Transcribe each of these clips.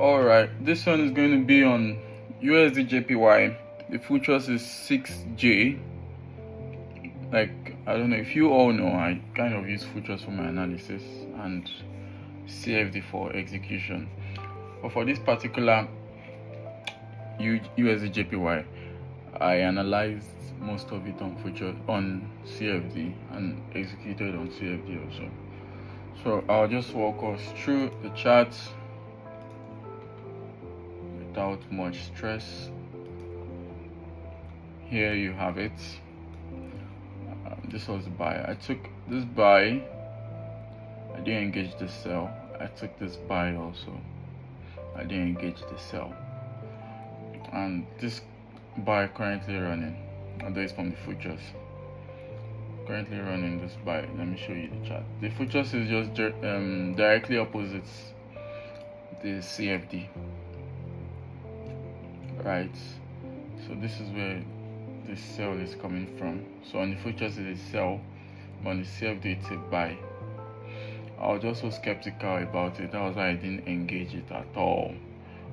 Alright, this one is going to be on USDJPY. The futures is 6J. Like, I don't know if you all know, I kind of use futures for my analysis and CFD for execution. But for this particular USDJPY, I analyzed most of it on future on CFD and executed on CFD also. So I'll just walk us through the charts without much stress. Here you have it. This was buy. I took this buy. I didn't engage the sell. I took this buy also. I didn't engage the sell. And this buy currently running. Although it's from the futures. Currently running this buy. Let me show you the chart. The futures is just directly opposite the CFD. Right. So this is where the sell is coming from. So on the futures it is sell, but on the CFD it's a buy. I was just so skeptical about it. That was why I didn't engage it at all.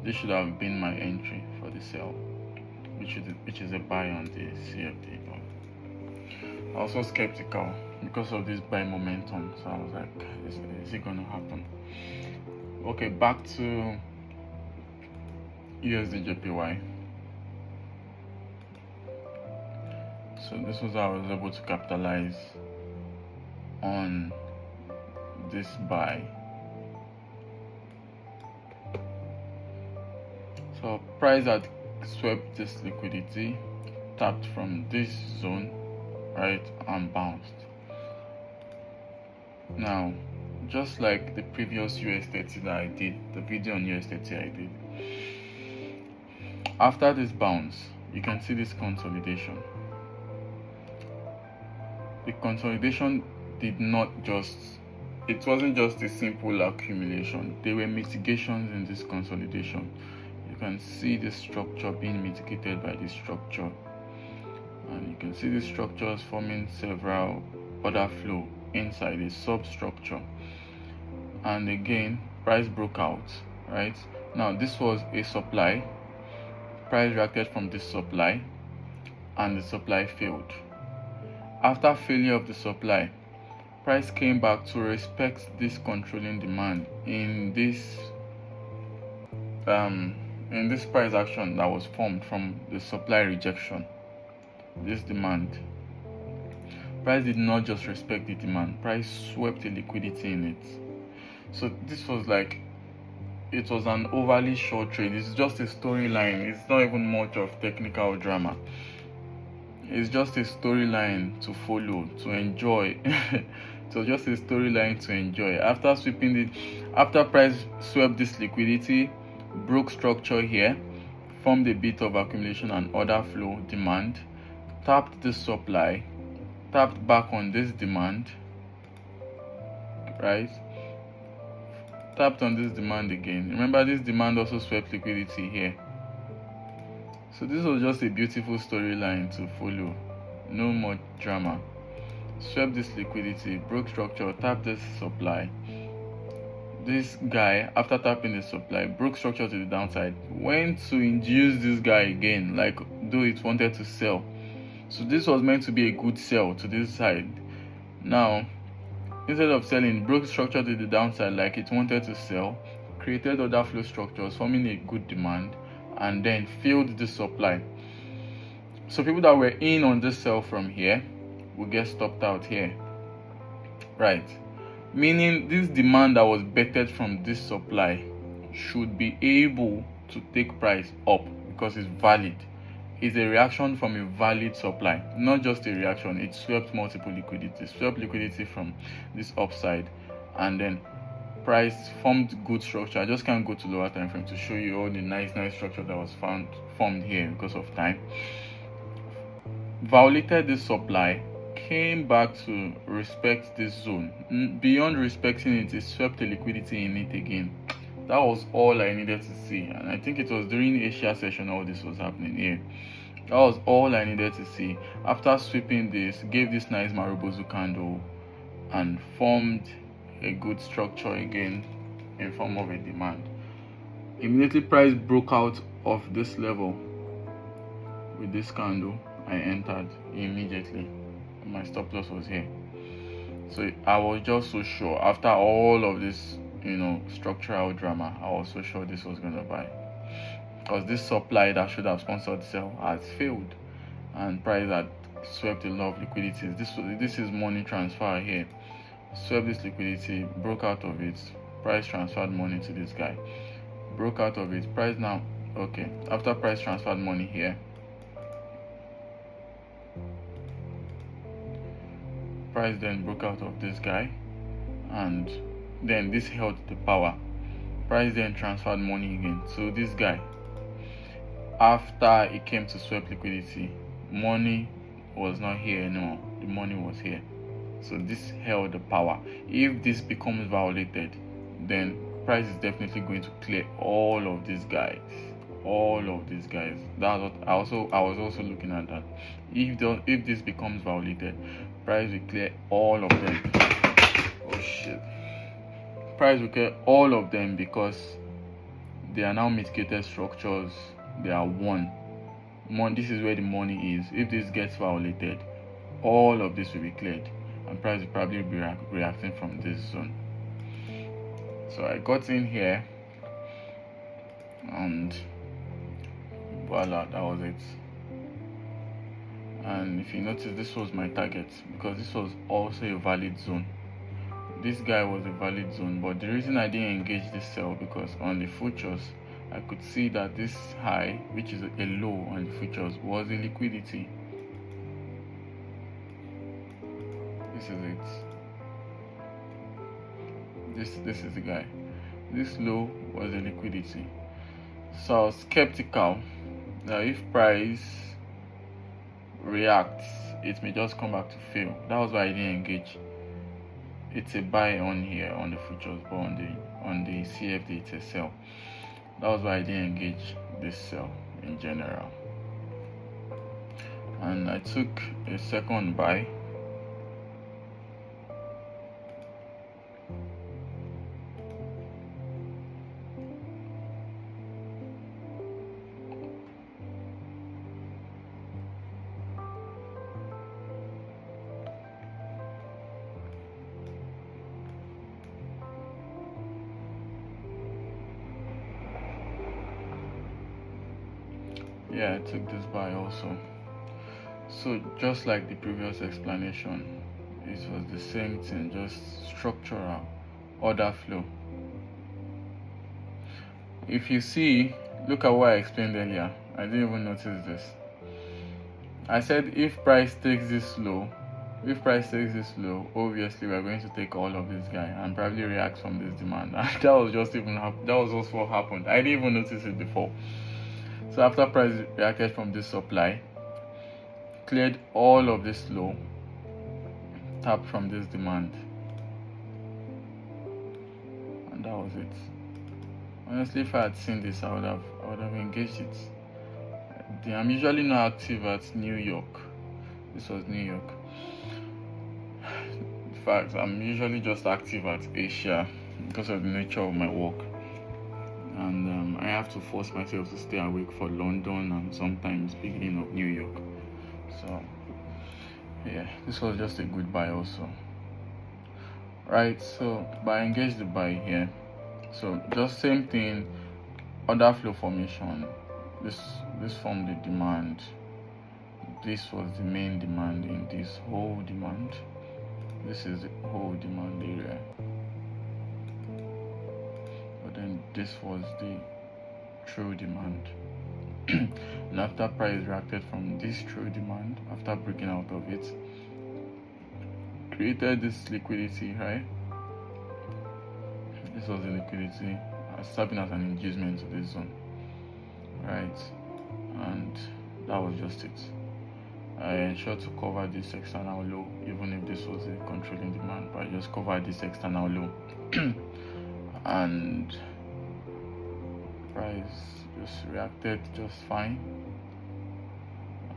This should have been my entry for the sell, which is a buy on the CFD. I was so skeptical because of this buy momentum. So I was like, is it gonna happen? Okay, back to USDJPY. So this was how I was able to capitalize on this buy. So price had swept this liquidity, tapped from this zone, right, and bounced. Now, just like the previous US30 that I did, the video on US30 I did, after this bounce, you can see this consolidation. The consolidation did not just, it wasn't just a simple accumulation. There were mitigations in this consolidation. You can see the structure being mitigated by this structure. And you can see the structures forming several order flow inside a substructure. And again, price broke out, right? Now, this was a supply. Price reacted from this supply, and the supply failed. After failure of the supply, price came back to respect this controlling demand in this price action that was formed from the supply rejection. This demand, price did not just respect the demand, price swept the liquidity in it. So this was like, it was an overly short trade. It's just a storyline. It's not even much of technical drama. It's just a storyline to follow, to enjoy. So just a storyline to enjoy. After price swept this liquidity, broke structure here, formed a bit of accumulation and order flow demand, tapped this supply, tapped back on this demand, right? Tapped on this demand again. Remember, this demand also swept liquidity here. So this was just a beautiful storyline to follow. No more drama. Swept this liquidity, broke structure, tapped this supply. This guy, after tapping the supply, broke structure to the downside, went to induce this guy again, like though it wanted to sell. So this was meant to be a good sell to this side. Now, instead of selling, broke structure to the downside like it wanted to sell, created order flow structures, forming a good demand, and then filled the supply. So people that were in on this sell from here will get stopped out here, right? Meaning this demand that was bettered from this supply should be able to take price up because it's valid. It's a reaction from a valid supply, not just a reaction. It swept multiple liquidity, swept liquidity from this upside, and then price formed good structure. I just can't go to lower time frame to show you all the nice structure that was formed here because of time. Violated this supply, came back to respect this zone. Beyond respecting it, it swept the liquidity in it again. That was all I needed to see, and I think it was during the Asia session all this was happening here. That was all I needed to see. After sweeping this, gave this nice Marubozu candle and formed a good structure again in form of a demand. Immediately price broke out of this level with this candle, I entered immediately. My stop loss was here. So I was just so sure after all of this, structural drama, I was so sure this was gonna buy. Because this supply that should have sponsored sell has failed, and price had swept a lot of liquidities. This is money transfer here. Swept this liquidity, broke out of it. Price transferred money to this guy. Broke out of it. Price now, okay. After price transferred money here, price then broke out of this guy, and then this held the power. Price then transferred money again. So this guy, after it came to sweep liquidity, money was not here anymore. The money was here. So this held the power. If this becomes violated, then price is definitely going to clear all of these guys. That's what I was also looking at that. If this becomes violated, price will clear all of them. Oh shit. Price will clear all of them because they are now mitigated structures. They are one. This is where the money is. If this gets violated, all of this will be cleared, and price will probably be reacting from this zone. So I got in here, and voila, that was it. And if you notice, this was my target because this was also a valid zone. This guy was a valid zone, but the reason I didn't engage this sell because on the futures I could see that this high, which is a low on the futures, was a liquidity. This is it. This is the guy. This low was a liquidity. So I was skeptical that if price reacts, it may just come back to fail. That was why I didn't engage. It's a buy on here on the futures, but on the CFD it's a sell. That was why I didn't engage this sell in general. And I took a second buy. Yeah, I took this buy also. So just like the previous explanation, it was the same thing, just structural order flow. If you see, look at what I explained earlier. I didn't even notice this. I said if price takes this low, obviously we're going to take all of this guy and probably react from this demand. And that was just what happened. I didn't even notice it before. So after price reacted from this supply, cleared all of this low, tapped from this demand, and that was it. Honestly, if I had seen this, I would have engaged it. I'm usually not active at New York. This was New York. In fact, I'm usually just active at Asia because of the nature of my work. And I have to force myself to stay awake for London and sometimes beginning of New York. So yeah, this was just a good buy also. Right, so I engaged the buy here. So just same thing, order flow formation. This formed the demand. This was the main demand in this whole demand. This is the whole demand area. But then this was the true demand. And after price reacted from this true demand, after breaking out of it, created this liquidity, right? This was the liquidity serving as an inducement to this zone, right? And that was just it. I ensured to cover this external low, even if this was a controlling demand, but I just covered this external low. And price just reacted just fine,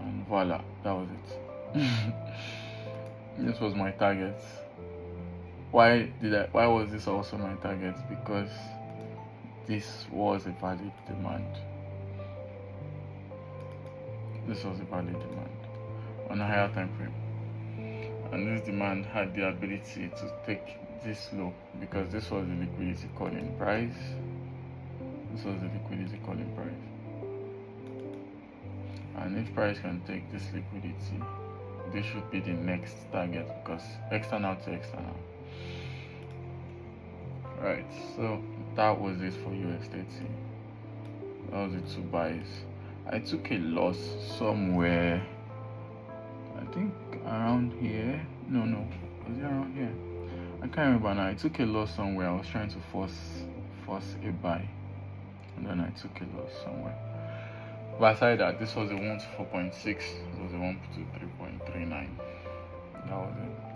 and voila, that was it. This was my target. Why was this also my target? Because this was a valid demand. This was a valid demand on a higher time frame, and this demand had the ability to take this low because this was the liquidity calling price. This was the liquidity calling price, and if price can take this liquidity, this should be the next target because external to external. Right, so that was it for USDT. That was the two buys. I took a loss somewhere, I think around here. No, was it around here? I can't remember now. I took a loss somewhere. I was trying to force a buy, and then I took a loss somewhere. But aside that, this was a 1 to 4.6. This was a 1 to 3.39. That was it.